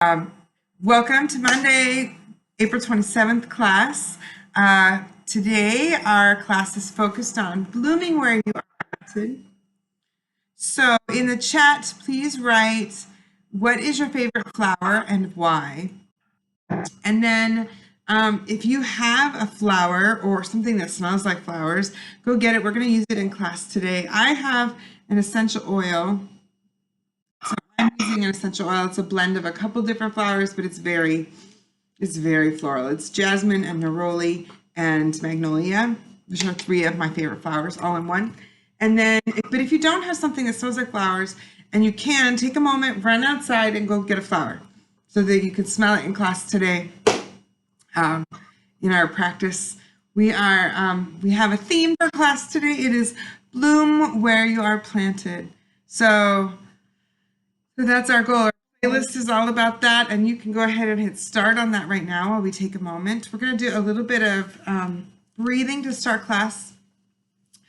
Welcome to Monday, April 27th class. Today our class is focused on blooming where you are planted. So in the chat, please write what is your favorite flower and why. And then if you have a flower or something that smells like flowers, go get it. We're going to use it in class today. I have an essential oil. I'm using an essential oil. It's a blend of a couple different flowers, but it's very floral. It's jasmine and neroli and magnolia, which are three of my favorite flowers all in one. And then, but if you don't have something that smells like flowers, and you can, take a moment, run outside and go get a flower so that you can smell it in class today. In our practice, we have a theme for class today. It is bloom where you are planted. So that's our goal. Our playlist is all about that, and you can go ahead and hit start on that right now while we take a moment. We're going to do a little bit of breathing to start class.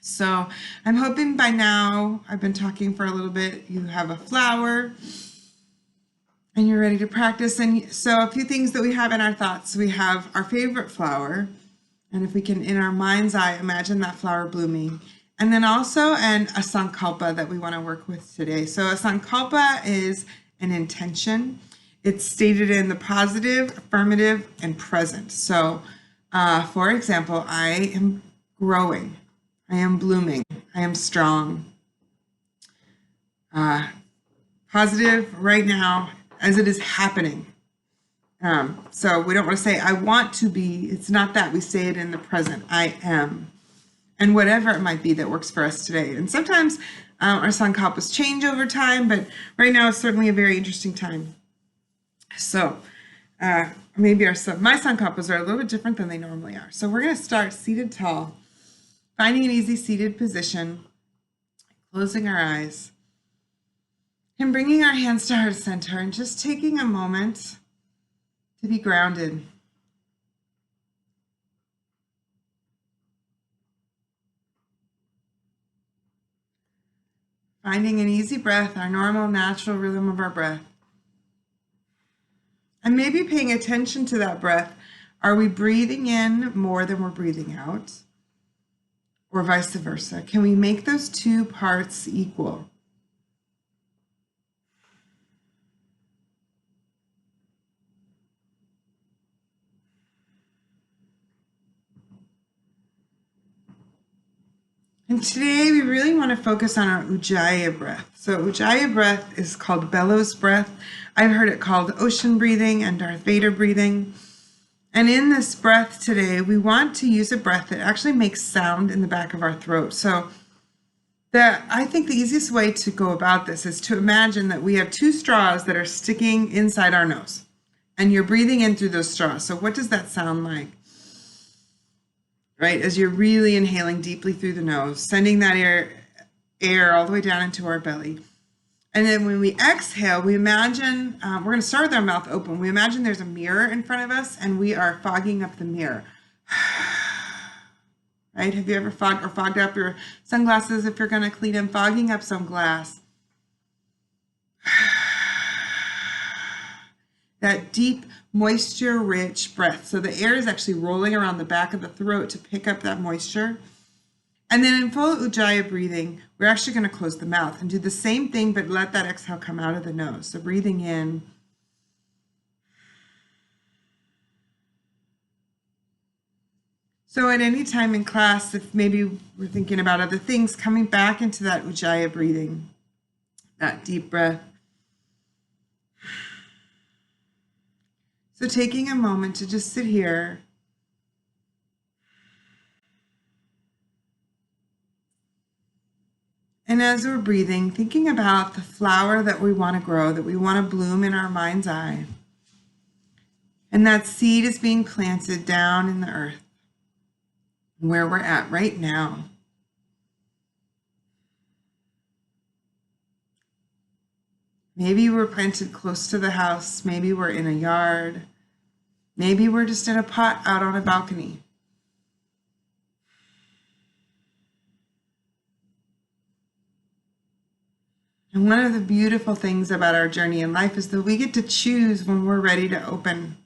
So I'm hoping by now, I've been talking for a little bit, you have a flower and you're ready to practice. And so a few things that we have in our thoughts. We have our favorite flower, and if we can, in our mind's eye, imagine that flower blooming. And then also a sankalpa that we want to work with today. So a sankalpa is an intention. It's stated in the positive, affirmative, and present. So for example, I am growing. I am blooming. I am strong. Positive right now as it is happening. So we don't want to say I want to be. It's not that. We say it in the present. I am. And whatever it might be that works for us today. And sometimes our sankalpas change over time, but right now is certainly a very interesting time. So maybe my sankalpas are a little bit different than they normally are. So we're going to start seated tall, finding an easy seated position, closing our eyes, and bringing our hands to heart center and just taking a moment to be grounded. Finding an easy breath, our normal, natural rhythm of our breath. And maybe paying attention to that breath. Are we breathing in more than we're breathing out? Or vice versa? Can we make those two parts equal? And today we really want to focus on our Ujjayi breath. So Ujjayi breath is called bellows breath. I've heard it called ocean breathing and Darth Vader breathing. And in this breath today, we want to use a breath that actually makes sound in the back of our throat. So I think the easiest way to go about this is to imagine that we have two straws that are sticking inside our nose. And you're breathing in through those straws. So what does that sound like? Right, as you're really inhaling deeply through the nose, sending that air all the way down into our belly. And then when we exhale, we imagine, we're going to start with our mouth open. We imagine there's a mirror in front of us and we are fogging up the mirror. Right, have you ever fogged up your sunglasses if you're going to clean them? Fogging up some glass. That deep, moisture-rich breath. So the air is actually rolling around the back of the throat to pick up that moisture. And then in full Ujjayi breathing, we're actually going to close the mouth and do the same thing, but let that exhale come out of the nose. So breathing in. So at any time in class, if maybe we're thinking about other things, coming back into that Ujjayi breathing, that deep breath. So taking a moment to just sit here and as we're breathing, thinking about the flower that we want to grow, that we want to bloom in our mind's eye. And that seed is being planted down in the earth where we're at right now. Maybe we're planted close to the house. Maybe we're in a yard. Maybe we're just in a pot out on a balcony. And one of the beautiful things about our journey in life is that we get to choose when we're ready to open,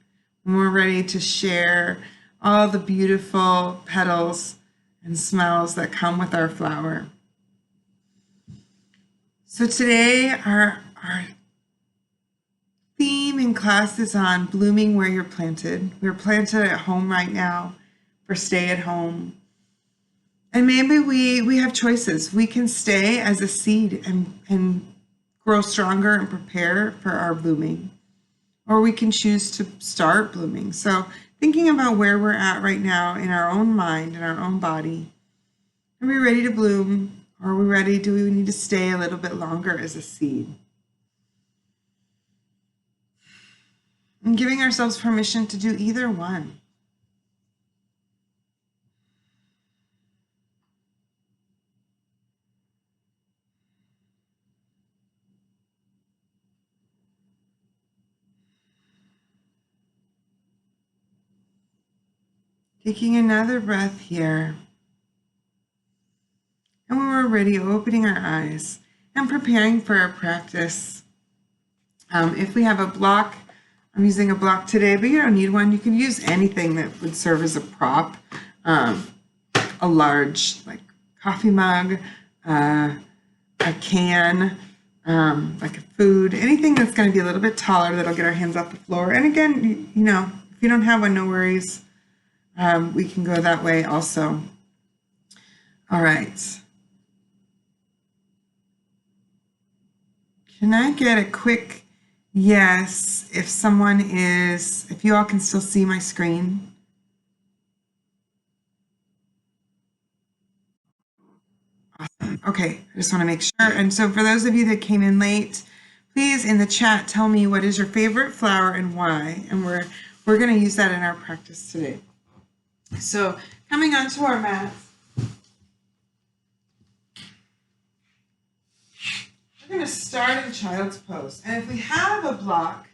when we're ready to share all the beautiful petals and smells that come with our flower. So today our theme in class is on blooming where you're planted. We're planted at home right now for stay at home. And maybe we have choices. We can stay as a seed and grow stronger and prepare for our blooming. Or we can choose to start blooming. So thinking about where we're at right now in our own mind, in our own body. Are we ready to bloom? Or are we ready? Do we need to stay a little bit longer as a seed? And giving ourselves permission to do either one. Taking another breath here. And when we're ready, opening our eyes and preparing for our practice. If we have a block, I'm using a block today, but you don't need one. You can use anything that would serve as a prop. A large, like, coffee mug, a can, like a food, anything that's going to be a little bit taller that'll get our hands off the floor. And again, you know, if you don't have one, no worries. We can go that way also. All right. Can I get a quick yes if you all can still see my screen? Awesome. Okay, I just want to make sure. And so for those of you that came in late, please in the chat tell me what is your favorite flower and why. And we're going to use that in our practice today. So coming onto our mats, we're going to start in child's pose. And if we have a block,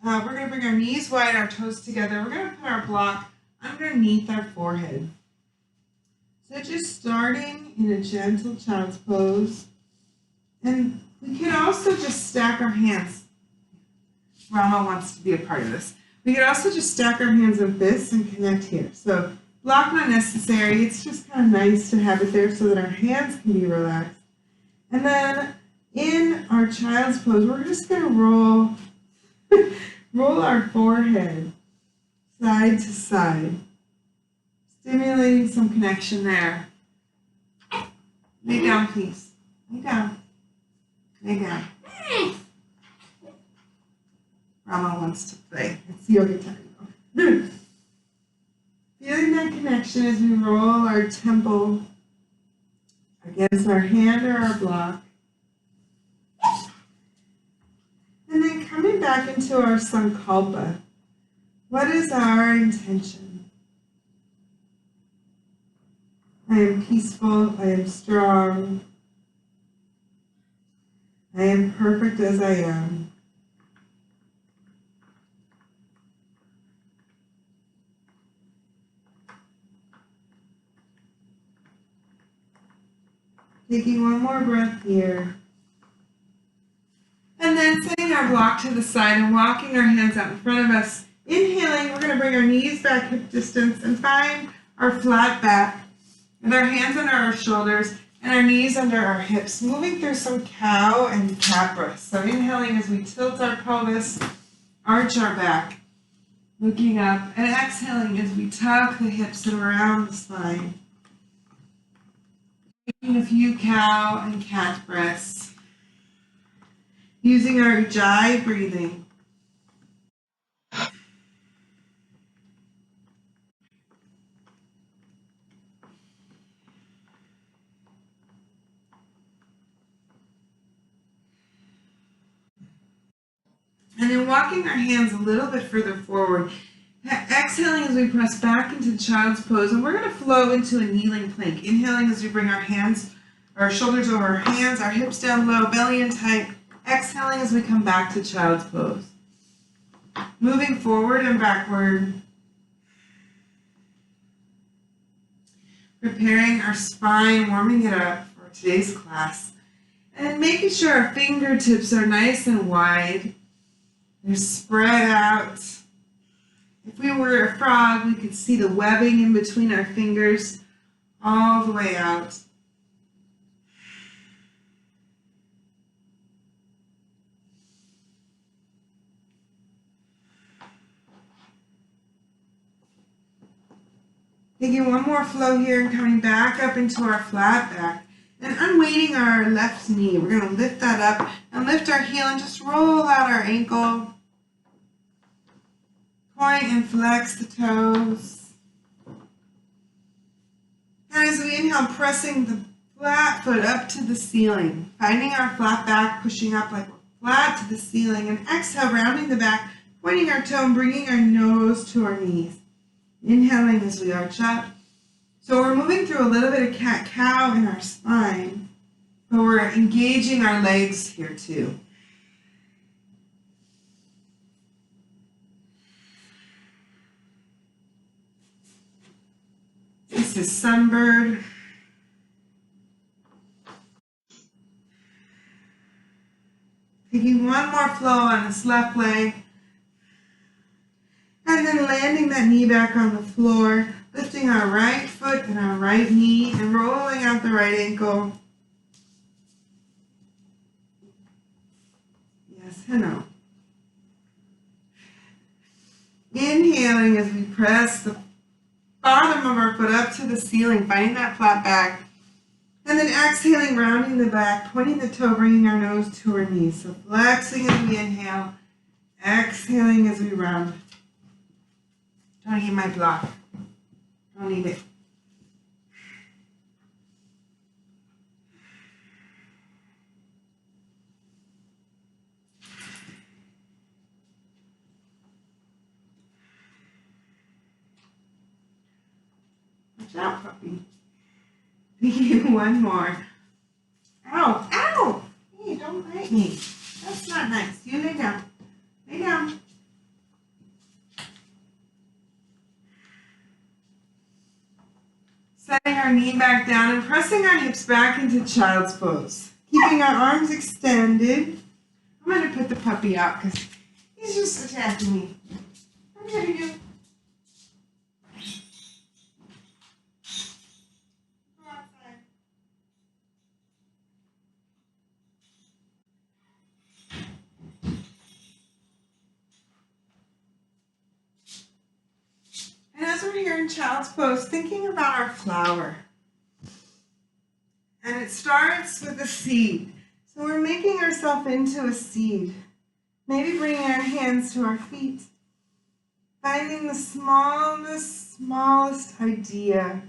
we're going to bring our knees wide, our toes together. We're going to put our block underneath our forehead. So just starting in a gentle child's pose. And we can also just stack our hands. Rama wants to be a part of this. We could also just stack our hands like this and connect here. So block not necessary. It's just kind of nice to have it there so that our hands can be relaxed. And then in our child's pose, we're just going to roll our forehead side to side, stimulating some connection there. Lay down, please. Lay down. Lay down. Rama wants to play. It's yoga time. Feeling that connection as we roll our temple against our hand or our block. And then coming back into our sankalpa. What is our intention? I am peaceful. I am strong. I am perfect as I am. Taking one more breath here. And then setting our block to the side and walking our hands out in front of us. Inhaling, we're going to bring our knees back hip distance and find our flat back with our hands under our shoulders and our knees under our hips, moving through some cow and cat breaths. So inhaling as we tilt our pelvis, arch our back, looking up, and exhaling as we tuck the hips around the spine. Taking a few cow and cat breaths. Using our Ujjayi breathing. And then walking our hands a little bit further forward. Exhaling as we press back into child's pose. And we're going to flow into a kneeling plank. Inhaling as we bring our shoulders over our hands, our hips down low, belly in tight. Exhaling as we come back to child's pose. Moving forward and backward. Preparing our spine, warming it up for today's class. And making sure our fingertips are nice and wide. They're spread out. If we were a frog, we could see the webbing in between our fingers all the way out. Taking one more flow here and coming back up into our flat back. And unweighting our left knee. We're going to lift that up and lift our heel and just roll out our ankle. Point and flex the toes. And as we inhale, pressing the flat foot up to the ceiling. Finding our flat back, pushing up like we're flat to the ceiling. And exhale, rounding the back, pointing our toe and bringing our nose to our knees. Inhaling as we arch up. So we're moving through a little bit of cat-cow in our spine, but we're engaging our legs here too. This is sunbird. Taking one more flow on this left leg. And then landing that knee back on the floor, lifting our right foot and our right knee and rolling out the right ankle. Yes, hello. Inhaling as we press the bottom of our foot up to the ceiling, finding that flat back. And then exhaling, rounding the back, pointing the toe, bringing our nose to our knees. So flexing as we inhale, exhaling as we round. Don't need my block. Don't need it. Watch out, puppy. One more. Ow! Ow! Hey, don't bite me. That's not nice. You lay down. Lay down. Setting our knee back down and pressing our hips back into child's pose. Keeping our arms extended. I'm going to put the puppy out because he's just attacking me. Come here, you. Go outside. And as we're here in child's pose, thinking about our flower. And it starts with a seed. So we're making ourselves into a seed. Maybe bringing our hands to our feet. Finding the smallest idea.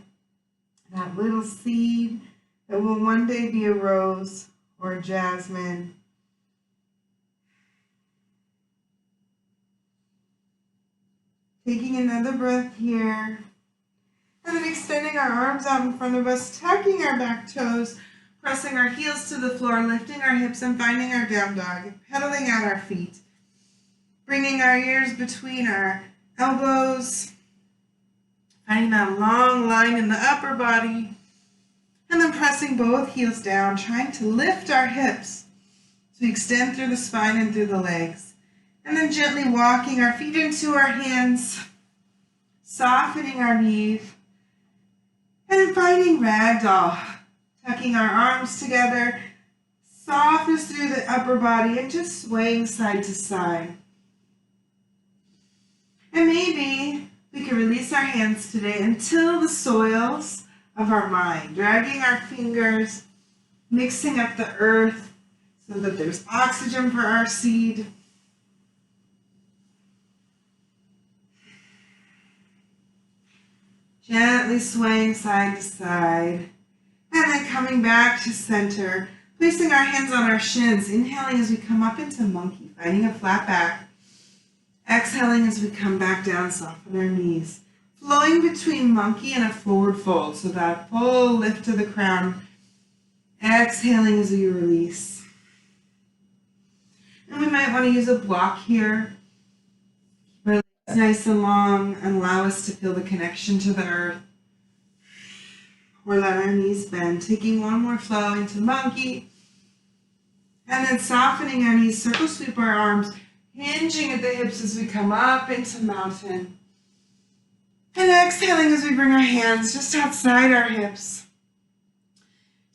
That little seed that will one day be a rose or a jasmine. Taking another breath here. And then extending our arms out in front of us, tucking our back toes, pressing our heels to the floor, lifting our hips and finding our down dog, pedaling out our feet. Bringing our ears between our elbows, finding that long line in the upper body, and then pressing both heels down, trying to lift our hips to extend through the spine and through the legs. And then gently walking our feet into our hands, softening our knees, and finding ragdoll, tucking our arms together, softness through the upper body, and just swaying side to side. And maybe we can release our hands today until the soils of our mind, dragging our fingers, mixing up the earth so that there's oxygen for our seed. Gently swaying side to side, and then coming back to center, placing our hands on our shins, inhaling as we come up into monkey, finding a flat back, exhaling as we come back down, soften our knees, flowing between monkey and a forward fold, so that full lift to the crown, exhaling as we release. And we might want to use a block here. Nice and long and allow us to feel the connection to the earth. Or let our knees bend. Taking one more flow into monkey. And then softening our knees, circle sweep our arms, hinging at the hips as we come up into mountain. And exhaling as we bring our hands just outside our hips.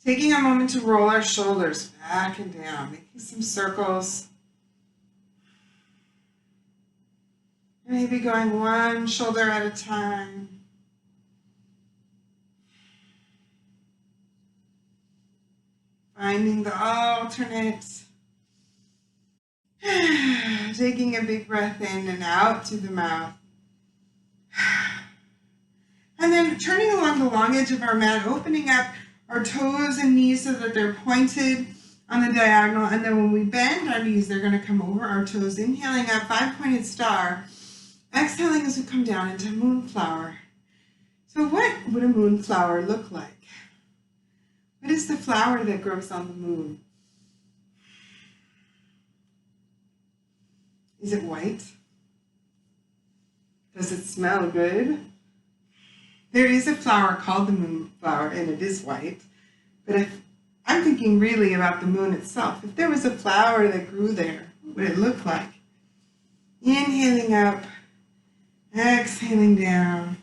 Taking a moment to roll our shoulders back and down, making some circles. Maybe going one shoulder at a time. Finding the alternate. Taking a big breath in and out through the mouth. And then turning along the long edge of our mat, opening up our toes and knees so that they're pointed on the diagonal. And then when we bend our knees, they're going to come over our toes. Inhaling up, 5-pointed star. Exhaling as we come down into moonflower. So what would a moonflower look like? What is the flower that grows on the moon? Is it white? Does it smell good? There is a flower called the moonflower, and it is white. But I'm thinking really about the moon itself. If there was a flower that grew there, what would it look like? Inhaling up, exhaling down.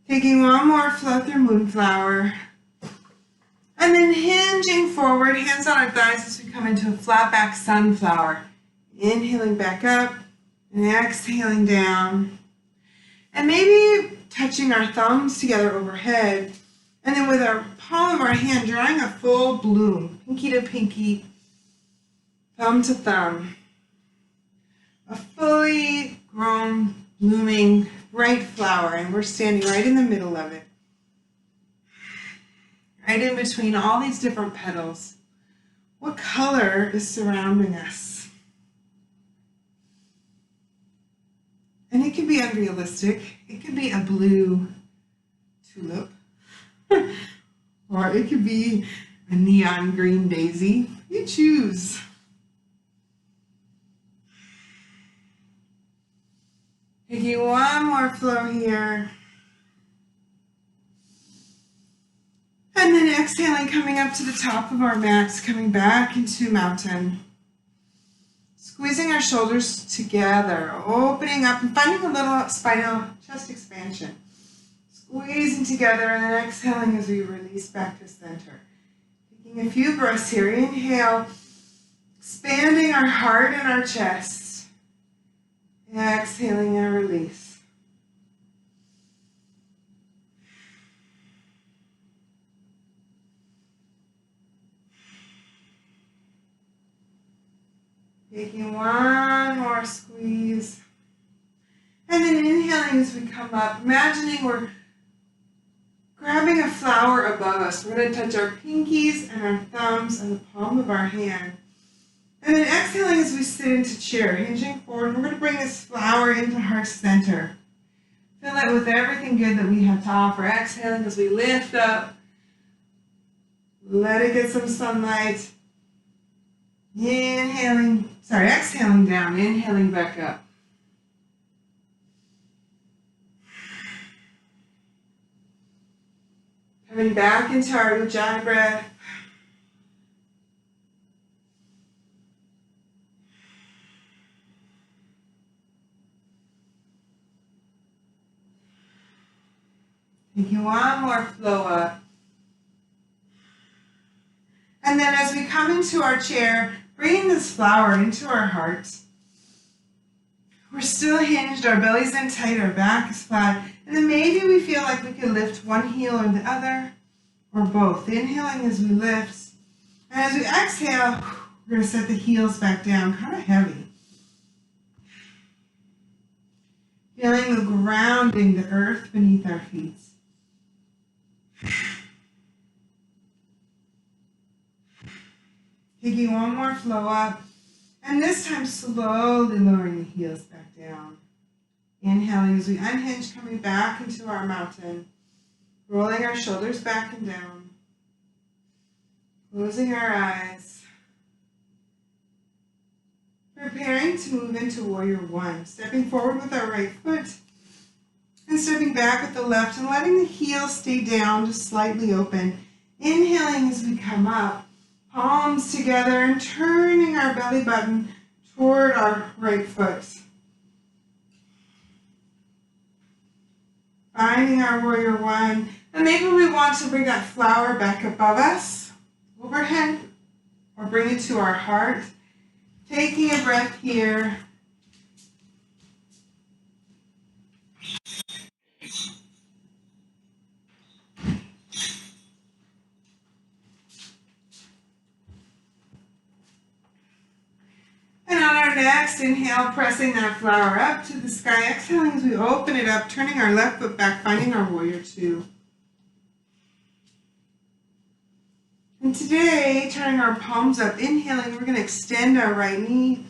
Taking one more flow through moonflower. And then hinging forward, hands on our thighs as we come into a flat back sunflower. Inhaling back up and exhaling down. And maybe touching our thumbs together overhead. And then with our palm of our hand, drawing a full bloom, pinky to pinky, thumb to thumb. A fully grown, blooming, bright flower. And we're standing right in the middle of it. Right in between all these different petals. What color is surrounding us? And it could be unrealistic. It could be a blue tulip. Or it could be a neon green daisy. You choose. Taking one more flow here. And then exhaling, coming up to the top of our mats, coming back into mountain. Squeezing our shoulders together, opening up and finding a little spinal chest expansion. Squeezing together and then exhaling as we release back to center. Taking a few breaths here. Inhale, expanding our heart and our chest. Exhaling and release. Taking one more squeeze. And then inhaling as we come up, imagining we're grabbing a flower above us. We're going to touch our pinkies and our thumbs and the palm of our hand. And then exhaling as we sit into chair, hinging forward. We're going to bring this flower into heart center. Fill it with everything good that we have to offer. Exhaling as we lift up. Let it get some sunlight. Exhaling down, inhaling back up. Coming back into our Ujjayi breath. Taking one more flow up. And then as we come into our chair, bringing this flower into our hearts. We're still hinged, our belly's in tight, our back is flat. And then maybe we feel like we could lift one heel or the other, or both. Inhaling as we lift. And as we exhale, we're going to set the heels back down, kind of heavy. Feeling the grounding, the earth beneath our feet. Taking one more flow up, and this time slowly lowering the heels back down. Inhaling as we unhinge, coming back into our mountain, rolling our shoulders back and down, closing our eyes, preparing to move into Warrior One, stepping forward with our right foot, and stepping back with the left, and letting the heels stay down, just slightly open. Inhaling as we come up. palms together and turning our belly button toward our right foot. Finding our warrior one. And maybe we want to bring that flower back above us, overhead, or bring it to our heart. Taking a breath here. And on our next inhale, pressing that flower up to the sky. Exhaling as we open it up, turning our left foot back, finding our warrior two. And today, turning our palms up, inhaling, we're going to extend our right knee,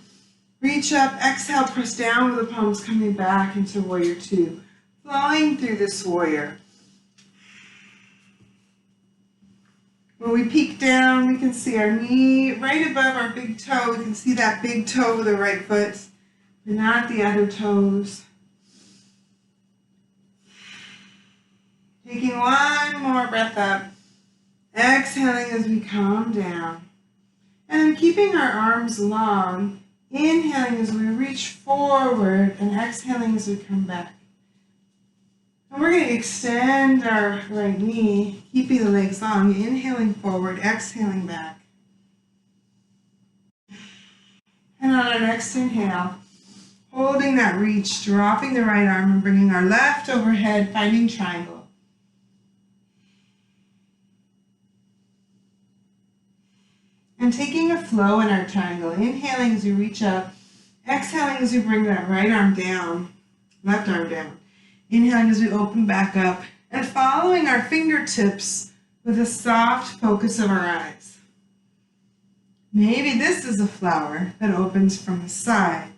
reach up, exhale, press down with the palms coming back into warrior two, flowing through this warrior. When we peek down, we can see our knee right above our big toe. We can see that big toe of the right foot, but not the other toes. Taking one more breath up. Exhaling as we calm down. And then keeping our arms long, inhaling as we reach forward and exhaling as we come back. And we're going to extend our right knee, keeping the legs long, inhaling forward, exhaling back. And on our next inhale, holding that reach, dropping the right arm and bringing our left overhead, finding triangle. And taking a flow in our triangle, inhaling as we reach up, exhaling as we bring that right arm down, left arm down. Inhaling as we open back up, and following our fingertips with a soft focus of our eyes. Maybe this is a flower that opens from the side.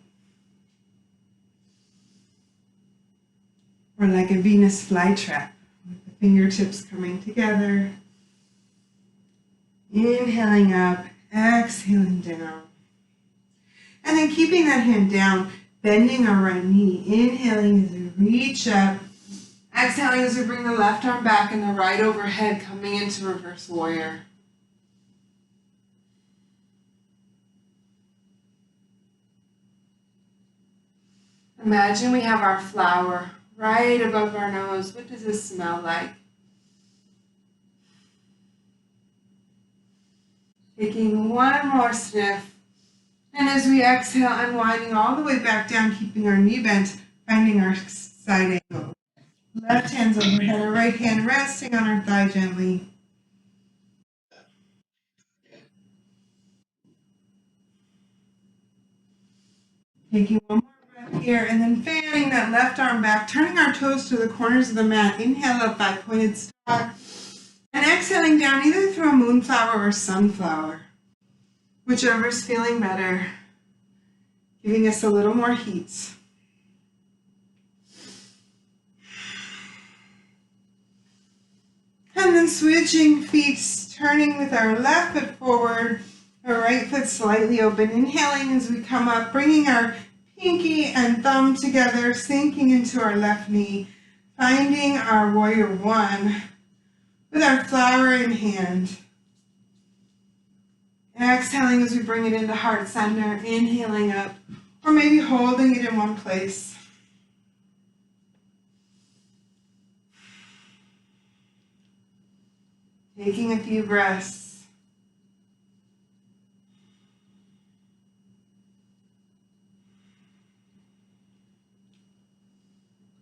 Or like a Venus flytrap, with the fingertips coming together. Inhaling up, exhaling down. And then keeping that hand down, bending our right knee, inhaling as we reach up, exhaling as we bring the left arm back and the right overhead, coming into reverse warrior. Imagine we have our flower right above our nose. What does this smell like? Taking one more sniff. And as we exhale, unwinding all the way back down, keeping our knee bent, finding our side angle. Left hand's overhead, our right hand resting on our thigh gently. Taking one more breath here, and then fanning that left arm back, turning our toes to the corners of the mat. Inhale up by pointed star. And exhaling down either through a moonflower or sunflower. Whichever's feeling better. Giving us a little more heat. And then switching feet, turning with our left foot forward, our right foot slightly open. Inhaling as we come up, bringing our pinky and thumb together, sinking into our left knee, finding our warrior one with our flower in hand. Exhaling as we bring it into heart center, inhaling up, or maybe holding it in one place. Taking a few breaths.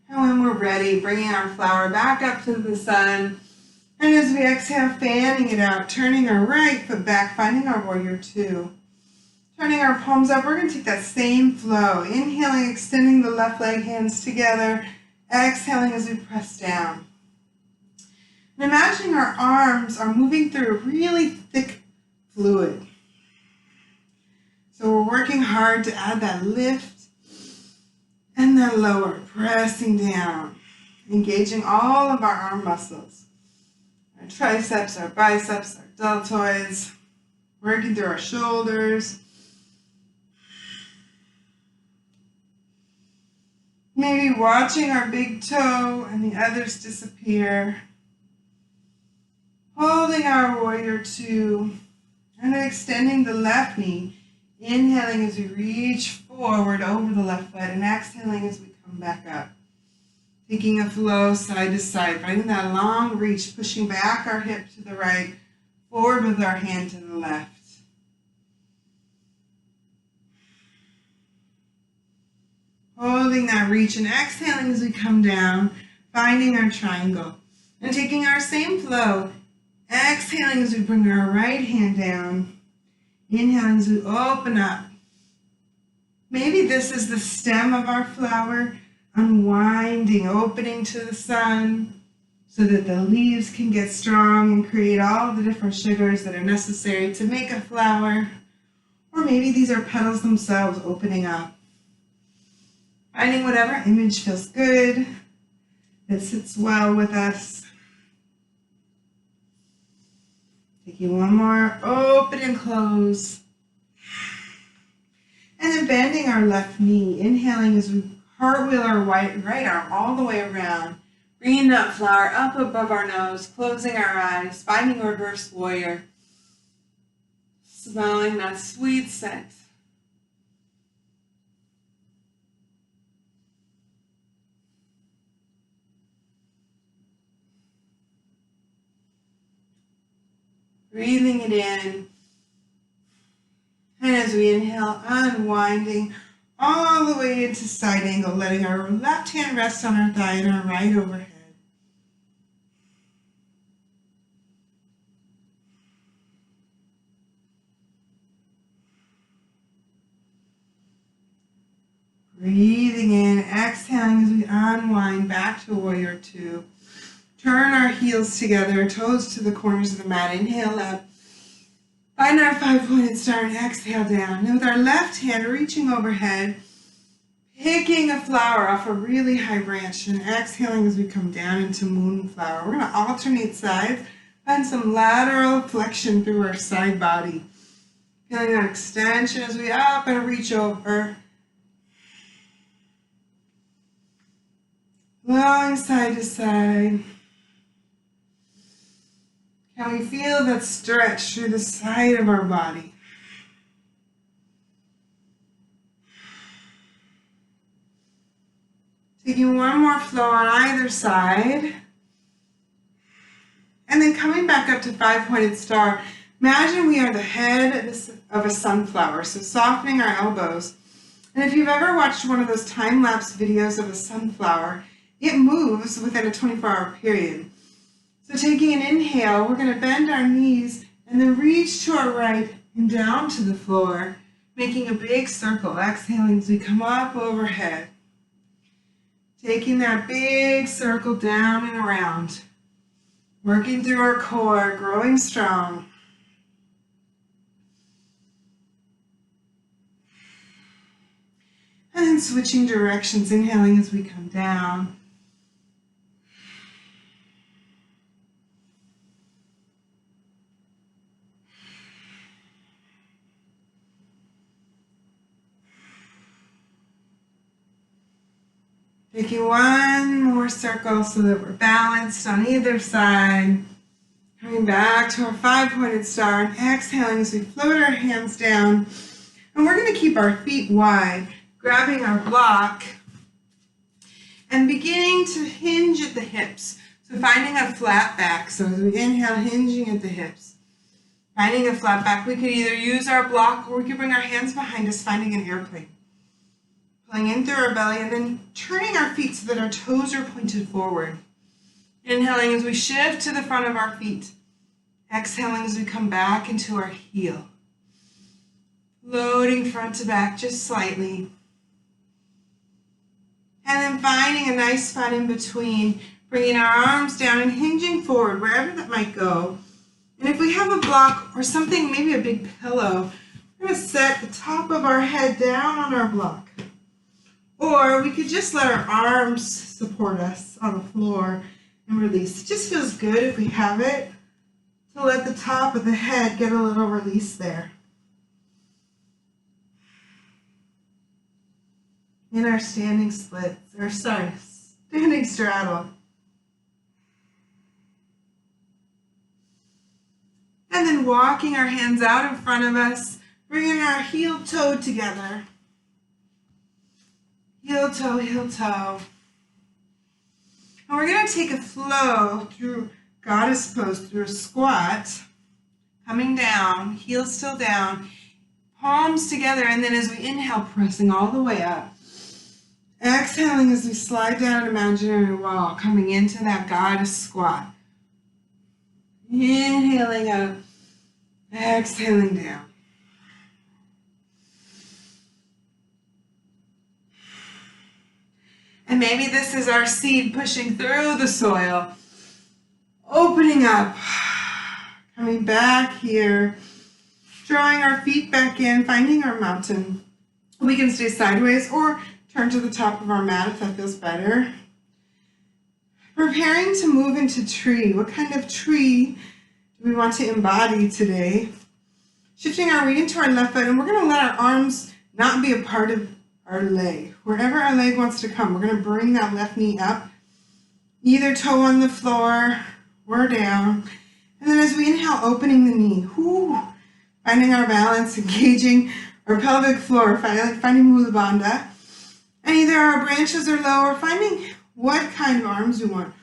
And when we're ready, bringing our flower back up to the sun. And as we exhale, fanning it out, turning our right foot back, finding our warrior two. Turning our palms up, we're going to take that same flow. Inhaling, extending the left leg, hands together. Exhaling as we press down. And imagining our arms are moving through a really thick fluid. So we're working hard to add that lift and then lower, pressing down, engaging all of our arm muscles. Our triceps, our biceps, our deltoids, working through our shoulders. Maybe watching our big toe and the others disappear. Holding our warrior two And then extending the left knee. Inhaling as we reach forward over the left foot and exhaling as we come back up. Taking a flow side to side, finding that long reach, pushing back our hip to the right, forward with our hand to the left. Holding that reach and exhaling as we come down, finding our triangle. And taking our same flow, exhaling as we bring our right hand down, inhaling as we open up. Maybe this is the stem of our flower, unwinding, opening to the sun so that the leaves can get strong and create all the different sugars that are necessary to make a flower. Or maybe these are petals themselves opening up. Finding whatever image feels good, that sits well with us. Taking one more, open and close. And then bending our left knee, inhaling as we cartwheel our right arm all the way around. Bringing that flower up above our nose, closing our eyes, finding reverse warrior. Smelling that sweet scent. Breathing it in. And as we inhale, unwinding all the way into side angle, letting our left hand rest on our thigh and our right overhead. Breathing in, exhaling as we unwind back to warrior two. Turn our heels together, toes to the corners of the mat. Inhale up. Find our 5-pointed star and exhale down. And with our left hand reaching overhead, picking a flower off a really high branch and exhaling as we come down into moonflower. We're going to alternate sides. Find some lateral flexion through our side body. Feeling that extension as we up and reach over. Flowing side to side. Can we feel that stretch through the side of our body? Taking one more flow on either side. And then coming back up to 5-pointed star. Imagine we are the head of a sunflower, so softening our elbows. And if you've ever watched one of those time-lapse videos of a sunflower, it moves within a 24-hour period. So taking an inhale, we're going to bend our knees and then reach to our right and down to the floor, making a big circle. Exhaling as we come up overhead. Taking that big circle down and around. Working through our core, growing strong. And then switching directions, inhaling as we come down. Taking one more circle so that we're balanced on either side. Coming back to our 5-pointed star and exhaling as we float our hands down. And we're going to keep our feet wide, grabbing our block and beginning to hinge at the hips. So finding a flat back. So as we inhale, hinging at the hips. Finding a flat back, we could either use our block or we could bring our hands behind us, finding an airplane. Pulling in through our belly and then turning our feet so that our toes are pointed forward. Inhaling as we shift to the front of our feet. Exhaling as we come back into our heel. Loading front to back just slightly. And then finding a nice spot in between. Bringing our arms down and hinging forward wherever that might go. And if we have a block or something, maybe a big pillow, we're going to set the top of our head down on our block. Or we could just let our arms support us on the floor and release. It just feels good if we have it to let the top of the head get a little release there. In our standing splits, or sorry, standing straddle. And then walking our hands out in front of us, bringing our heel toe together. Heel toe, heel toe. And we're going to take a flow through goddess pose, through a squat, coming down, heels still down, palms together, and then as we inhale, pressing all the way up. Exhaling as we slide down an imaginary wall, coming into that goddess squat. Inhaling up, exhaling down. And maybe this is our seed pushing through the soil, opening up, coming back here, drawing our feet back in, finding our mountain. We can stay sideways or turn to the top of our mat if that feels better. Preparing to move into tree. What kind of tree do we want to embody today? Shifting our weight into our left foot, and we're going to let our arms not be a part of our leg. Wherever our leg wants to come, we're going to bring that left knee up, either toe on the floor or down. And then as we inhale, opening the knee, finding our balance, engaging our pelvic floor, finding Mula Bandha. And either our branches are low or finding what kind of arms we want.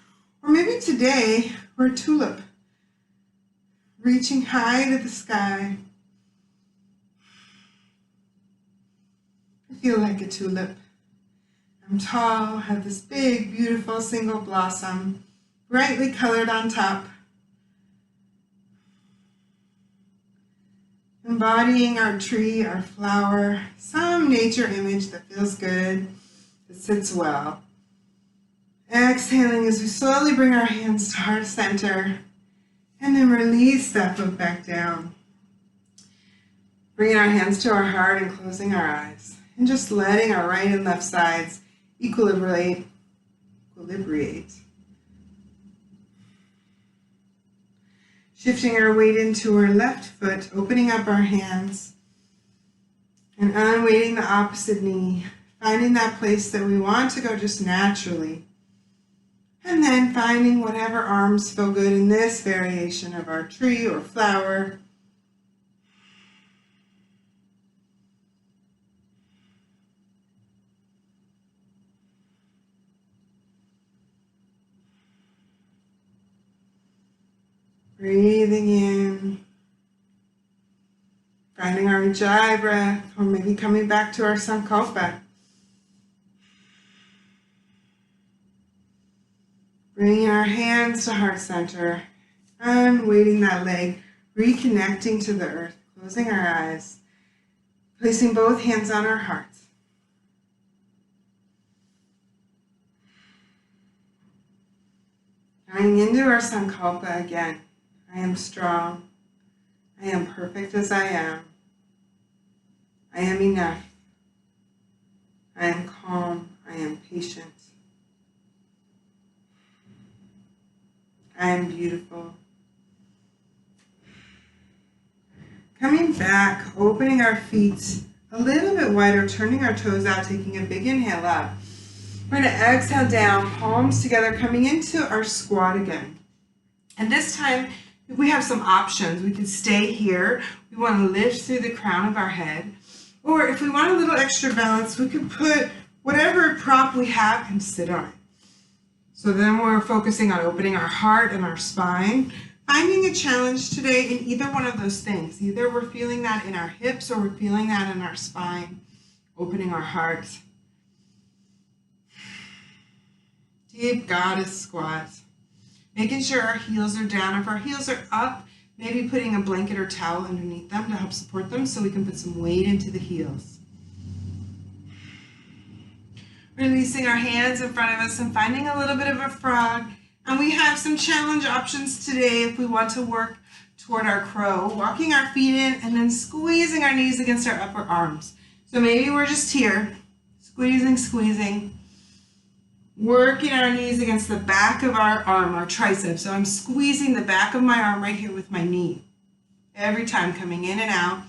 Or maybe today we're a tulip, reaching high to the sky. I feel like a tulip. I'm tall, have this big, beautiful single blossom, brightly colored on top. Embodying our tree, our flower, some nature image that feels good, that sits well. Exhaling as we slowly bring our hands to heart center and then release that foot back down. Bringing our hands to our heart and closing our eyes and just letting our right and left sides equilibrate. Shifting our weight into our left foot, opening up our hands and unweighting the opposite knee, finding that place that we want to go just naturally. And then finding whatever arms feel good in this variation of our tree or flower. Breathing in, finding our Ujjayi breath, or maybe coming back to our Sankalpa. Bringing our hands to heart center, unweighting that leg, reconnecting to the earth, closing our eyes, placing both hands on our hearts. Coming into our Sankalpa again. I am strong. I am perfect as I am. I am enough. I am calm. I am patient. I am beautiful. Coming back, opening our feet a little bit wider, turning our toes out, taking a big inhale up. We're going to exhale down, palms together, coming into our squat again. And this time, if we have some options, we can stay here. We want to lift through the crown of our head. Or if we want a little extra balance, we could put whatever prop we have and sit on it. So then we're focusing on opening our heart and our spine, finding a challenge today in either one of those things. Either we're feeling that in our hips or we're feeling that in our spine, opening our heart. Deep goddess squat. Making sure our heels are down. If our heels are up, maybe putting a blanket or towel underneath them to help support them so we can put some weight into the heels. Releasing our hands in front of us and finding a little bit of a frog. And we have some challenge options today if we want to work toward our crow. Walking our feet in and then squeezing our knees against our upper arms. So maybe we're just here, squeezing. Working our knees against the back of our arm, our tricep. So I'm squeezing the back of my arm right here with my knee. Every time, coming in and out.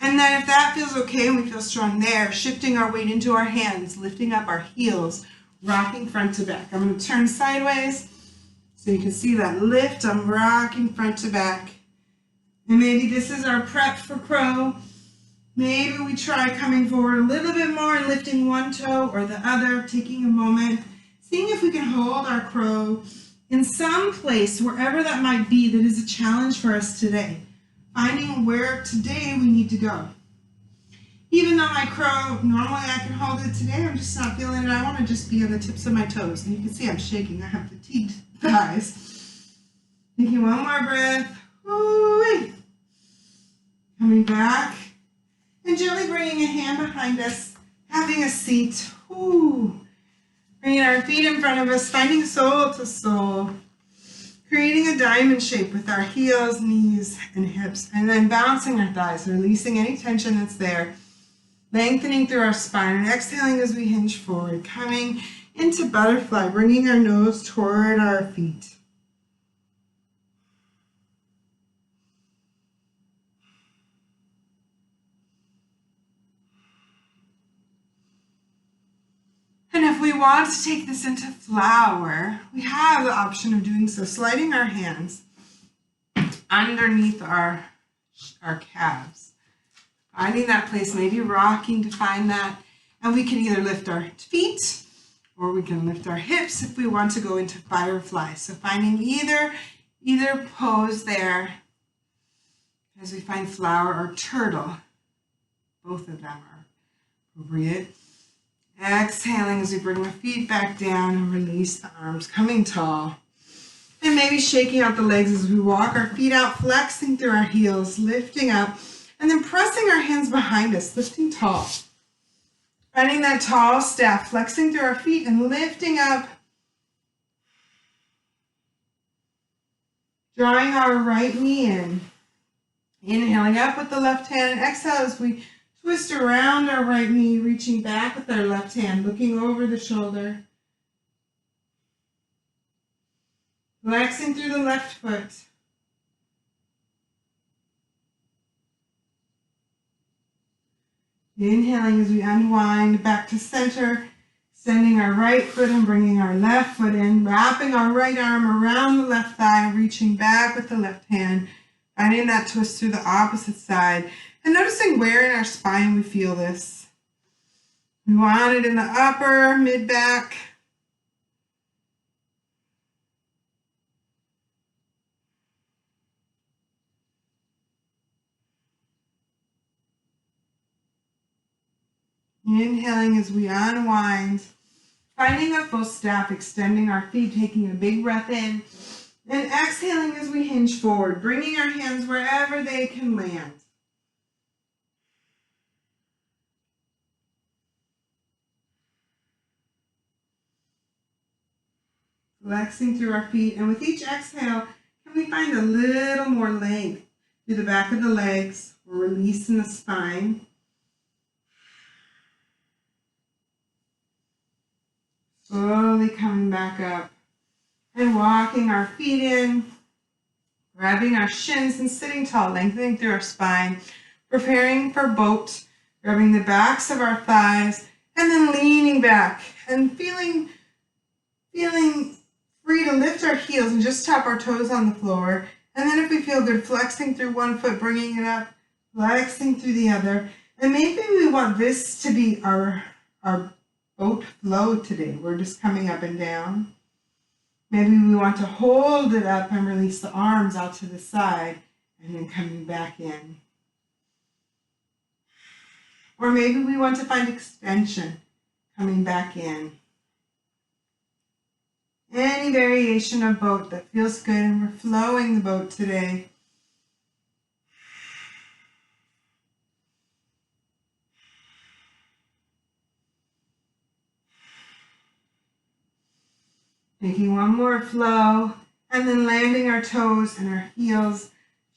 And then if that feels okay and we feel strong there, shifting our weight into our hands, lifting up our heels, rocking front to back. I'm going to turn sideways so you can see that lift. I'm rocking front to back. And maybe this is our prep for crow. Maybe we try coming forward a little bit more and lifting one toe or the other, taking a moment, seeing if we can hold our crow in some place, wherever that might be, that is a challenge for us today. Finding where today we need to go. Even though my crow, normally I can hold it, today I'm just not feeling it. I want to just be on the tips of my toes. And you can see I'm shaking. I have fatigued thighs. Taking one more breath. Woo-wee. Coming back. And gently bringing a hand behind us. Having a seat. Woo. Bringing our feet in front of us. Finding soul to soul. Creating a diamond shape with our heels, knees, and hips. And then bouncing our thighs. Releasing any tension that's there. Lengthening through our spine and exhaling as we hinge forward, coming into butterfly, bringing our nose toward our feet. And if we want to take this into flower, we have the option of doing so, sliding our hands underneath our calves. Finding that place, maybe rocking to find that. And we can either lift our feet or we can lift our hips if we want to go into firefly. So finding either pose there as we find flower or turtle. Both of them are appropriate. Exhaling as we bring the feet back down and release the arms, coming tall. And maybe shaking out the legs as we walk our feet out, flexing through our heels, lifting up. And then pressing our hands behind us, lifting tall. Finding that tall staff, flexing through our feet and lifting up. Drawing our right knee in. Inhaling up with the left hand and exhale as we twist around our right knee, reaching back with our left hand, looking over the shoulder. Flexing through the left foot. Inhaling as we unwind back to center, extending our right foot and bringing our left foot in, wrapping our right arm around the left thigh, reaching back with the left hand, finding that twist through the opposite side, and noticing where in our spine we feel this. We want it in the upper, mid-back. Inhaling as we unwind, finding a full staff, extending our feet, taking a big breath in, and exhaling as we hinge forward, bringing our hands wherever they can land. Flexing through our feet, and with each exhale, can we find a little more length through the back of the legs, or release in the spine. Slowly coming back up and walking our feet in, grabbing our shins and sitting tall, lengthening through our spine, preparing for boat, grabbing the backs of our thighs, and then leaning back and feeling free to lift our heels and just tap our toes on the floor. And then if we feel good, flexing through one foot, bringing it up, flexing through the other. And maybe we want this to be our boat flow today. We're just coming up and down. Maybe we want to hold it up and release the arms out to the side and then coming back in. Or maybe we want to find extension, coming back in. Any variation of boat that feels good, and we're flowing the boat today. Taking one more flow, and then landing our toes and our heels,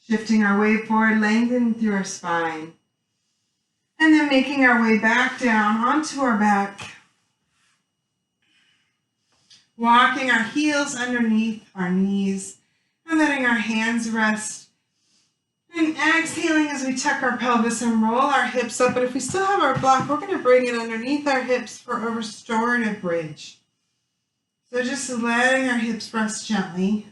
shifting our weight forward, lengthening through our spine. And then making our way back down onto our back. Walking our heels underneath our knees, and letting our hands rest. And exhaling as we tuck our pelvis and roll our hips up. But if we still have our block, we're going to bring it underneath our hips for a restorative bridge. So just letting our hips rest gently.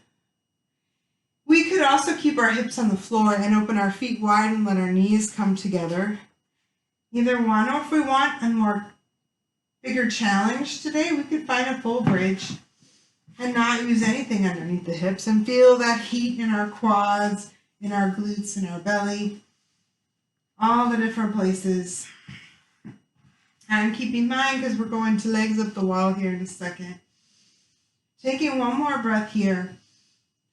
We could also keep our hips on the floor and open our feet wide and let our knees come together. Either one, or if we want a bigger challenge today, we could find a full bridge and not use anything underneath the hips and feel that heat in our quads, in our glutes, in our belly, all the different places. And keep in mind, because we're going to legs up the wall here in a second. Taking one more breath here.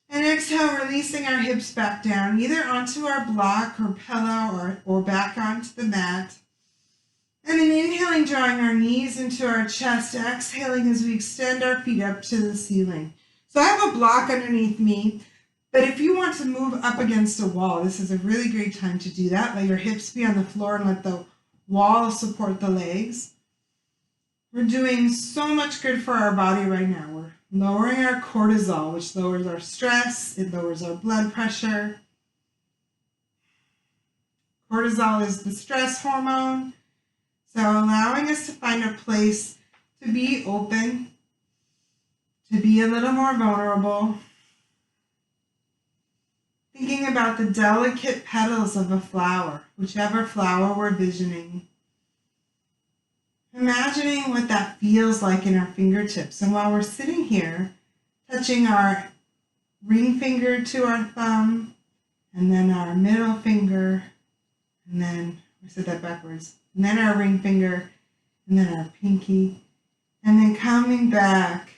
And exhale, releasing our hips back down, either onto our block or pillow or back onto the mat. And then inhaling, drawing our knees into our chest, exhaling as we extend our feet up to the ceiling. So I have a block underneath me, but if you want to move up against a wall, this is a really great time to do that. Let your hips be on the floor and let the wall support the legs. We're doing so much good for our body right now. We're lowering our cortisol, which lowers our stress, it lowers our blood pressure. Cortisol is the stress hormone. So allowing us to find a place to be open, to be a little more vulnerable. Thinking about the delicate petals of a flower, whichever flower we're visioning. Imagining what that feels like in our fingertips. And while we're sitting here, touching our ring finger to our thumb, and then our middle finger, and then, I said that backwards, and then our ring finger, and then our pinky, and then coming back,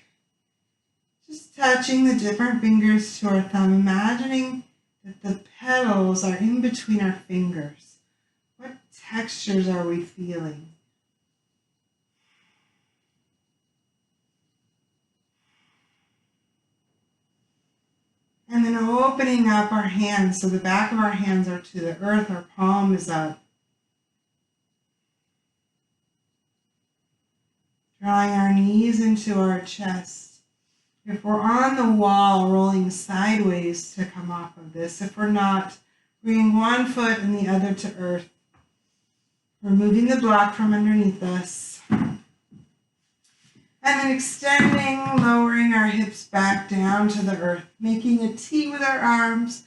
just touching the different fingers to our thumb, imagining that the petals are in between our fingers. What textures are we feeling? And then opening up our hands, so the back of our hands are to the earth, our palm is up. Drawing our knees into our chest. If we're on the wall, rolling sideways to come off of this. If we're not, bringing one foot and the other to earth. Removing the block from underneath us. And then extending, lowering our hips back down to the earth, making a T with our arms,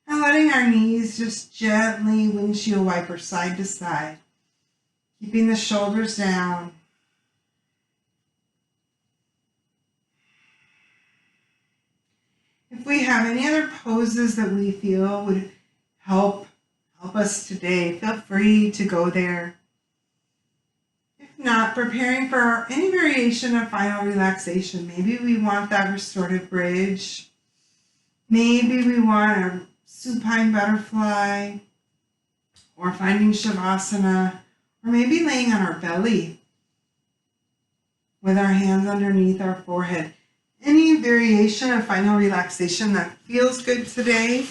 and letting our knees just gently windshield wiper side to side, keeping the shoulders down. If we have any other poses that we feel would help us today, feel free to go there. Not preparing for any variation of final relaxation. Maybe we want that restorative bridge. Maybe we want a supine butterfly, or finding Shavasana, or maybe laying on our belly with our hands underneath our forehead. Any variation of final relaxation that feels good today.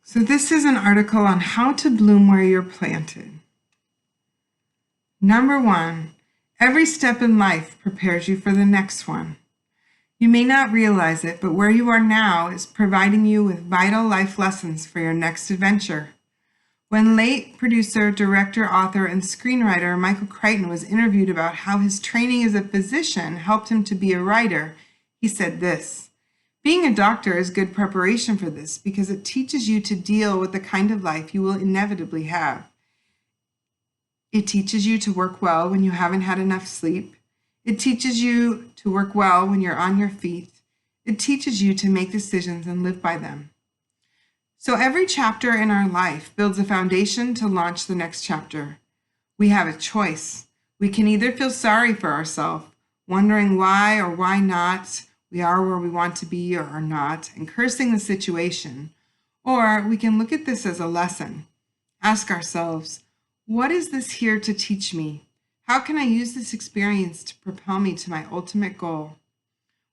So this is an article on how to bloom where you're planted. Number 1, every step in life prepares you for the next one. You may not realize it, but where you are now is providing you with vital life lessons for your next adventure. When late producer, director, author, and screenwriter Michael Crichton was interviewed about how his training as a physician helped him to be a writer, he said this: "Being a doctor is good preparation for this because it teaches you to deal with the kind of life you will inevitably have. It teaches you to work well when you haven't had enough sleep. It teaches you to work well when you're on your feet. It teaches you to make decisions and live by them." So every chapter in our life builds a foundation to launch the next chapter. We have a choice. We can either feel sorry for ourselves, wondering why or why not we are where we want to be or are not, and cursing the situation. Or we can look at this as a lesson. Ask ourselves, what is this here to teach me? How can I use this experience to propel me to my ultimate goal?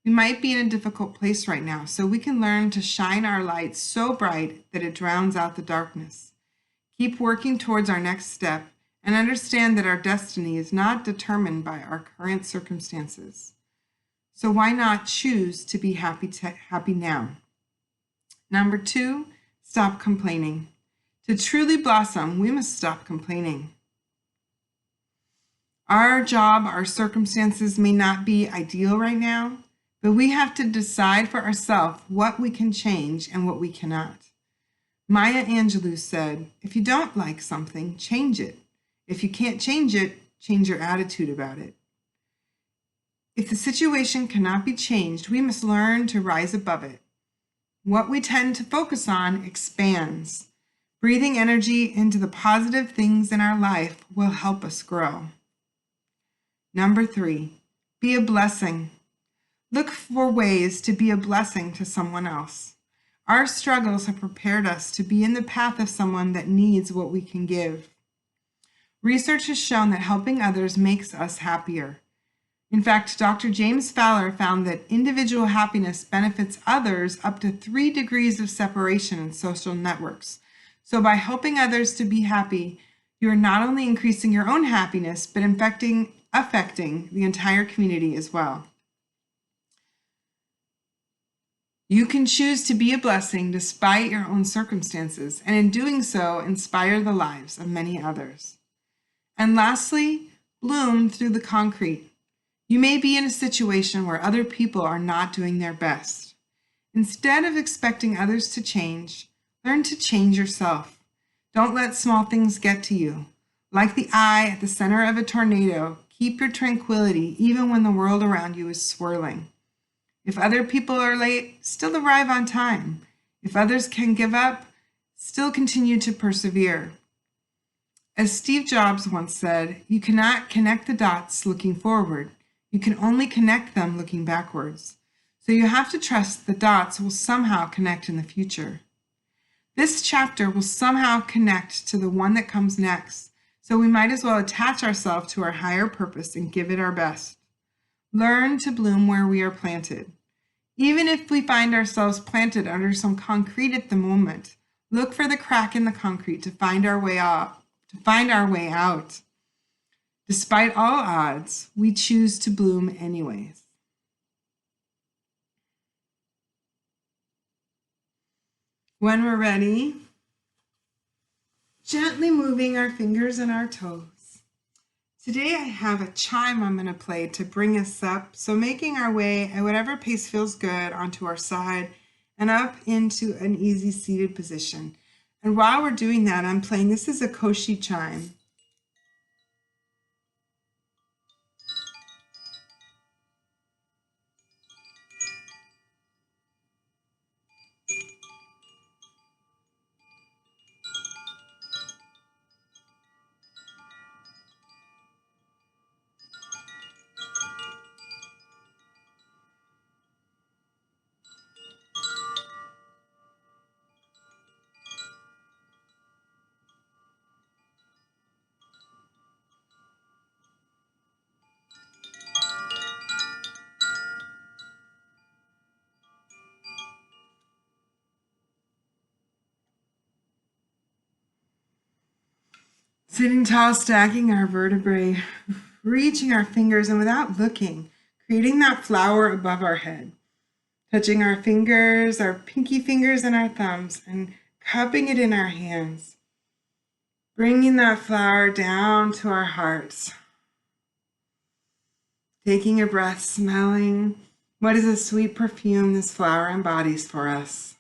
We might be in a difficult place right now, so we can learn to shine our light so bright that it drowns out the darkness. Keep working towards our next step and understand that our destiny is not determined by our current circumstances. So why not choose to be happy now? Number 2, stop complaining. To truly blossom, we must stop complaining. Our job, our circumstances may not be ideal right now, but we have to decide for ourselves what we can change and what we cannot. Maya Angelou said, if you don't like something, change it. If you can't change it, change your attitude about it. If the situation cannot be changed, we must learn to rise above it. What we tend to focus on expands. Breathing energy into the positive things in our life will help us grow. Number 3, be a blessing. Look for ways to be a blessing to someone else. Our struggles have prepared us to be in the path of someone that needs what we can give. Research has shown that helping others makes us happier. In fact, Dr. James Fowler found that individual happiness benefits others up to 3 degrees of separation in social networks. So by helping others to be happy, you are not only increasing your own happiness, but affecting the entire community as well. You can choose to be a blessing despite your own circumstances, and in doing so, inspire the lives of many others. And lastly, bloom through the concrete. You may be in a situation where other people are not doing their best. Instead of expecting others to change, learn to change yourself. Don't let small things get to you. Like the eye at the center of a tornado, keep your tranquility even when the world around you is swirling. If other people are late, still arrive on time. If others can give up, still continue to persevere. As Steve Jobs once said, you cannot connect the dots looking forward. You can only connect them looking backwards. So you have to trust the dots will somehow connect in the future. This chapter will somehow connect to the one that comes next. So we might as well attach ourselves to our higher purpose and give it our best. Learn to bloom where we are planted. Even if we find ourselves planted under some concrete at the moment, look for the crack in the concrete to find our way out. Despite all odds, we choose to bloom anyways. When we're ready, gently moving our fingers and our toes. Today I have a chime I'm going to play to bring us up, so making our way at whatever pace feels good onto our side and up into an easy seated position. And while we're doing that, I'm playing, this is a Koshi chime. Sitting tall, stacking our vertebrae, reaching our fingers and without looking, creating that flower above our head. Touching our fingers, our pinky fingers and our thumbs, and cupping it in our hands. Bringing that flower down to our hearts. Taking a breath, smelling what is a sweet perfume this flower embodies for us.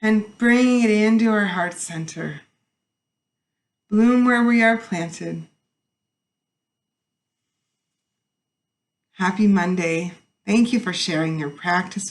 And bringing it into our heart center. Bloom where we are planted. Happy Monday. Thank you for sharing your practice.